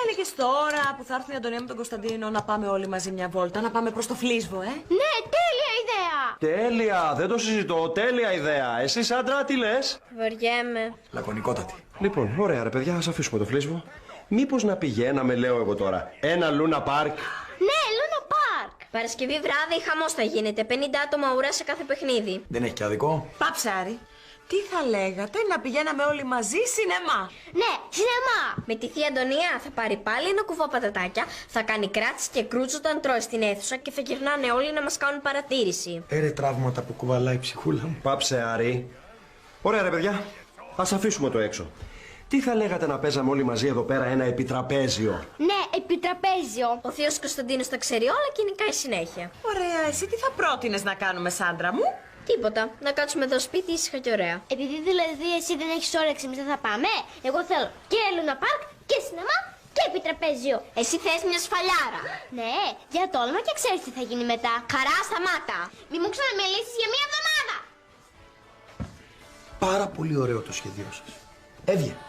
έλεγες τώρα που θα έρθουν η Αντωνία με τον Κωνσταντίνο να πάμε όλοι μαζί μια βόλτα, να πάμε προς το Φλίσβο, Ναι, τέλεια ιδέα! Τέλεια, δεν το συζητώ. Τέλεια ιδέα. Εσύ, Σάντρα, τι λες? Βαριέμαι. Λακωνικότατη. Λοιπόν, ωραία, ρε παιδιά, ας αφήσουμε το Φλίσβο. Μήπως να πηγαίναμε, λέω εγώ τώρα, ένα Λούνα Πάρκ. Ναι, Λούνα Πάρκ! Παρασκευή βράδυ χαμός θα γίνεται. 50 άτομα ουρά σε κάθε παιχνίδι. Δεν έχει και άδικο. Πάψε, Άρη. Τι θα λέγατε να πηγαίναμε όλοι μαζί σινεμά? Ναι, σινεμά! Με τη θεία Αντωνία θα πάρει πάλι ένα κουβό πατατάκια, θα κάνει κράτηση και κρούτσο όταν τρώει στην αίθουσα και θα γυρνάνε όλοι να μας κάνουν παρατήρηση. Έρε τραύματα που κουβαλάει η ψυχούλα μου. Πάψε, Άρη. Ωραία, ρε παιδιά, ας αφήσουμε το έξω. Τι θα λέγατε να παίζαμε όλοι μαζί εδώ πέρα ένα επιτραπέζιο? Ναι, επιτραπέζιο. Ο θείος Κωνσταντίνος τα ξέρει όλα και νικάει συνέχεια. Ωραία, εσύ τι θα πρότεινες να κάνουμε, Σάντρα μου? Τίποτα. Να κάτσουμε εδώ σπίτι ήσυχα και ωραία. Επειδή δηλαδή εσύ δεν έχεις όρεξη, εμείς δεν θα πάμε. Εγώ θέλω και Λούνα Πάρκ και σινεμά και επιτραπέζιο. Εσύ θες μια σφαλιάρα. Ναι, για τόλμα και ξέρεις τι θα γίνει μετά. Χαρά, σταμάτα. Μη μου ξαναμιλήσεις για μια εβδομάδα. Πάρα πολύ ωραίο το σχέδιό σας. Έβγαινε.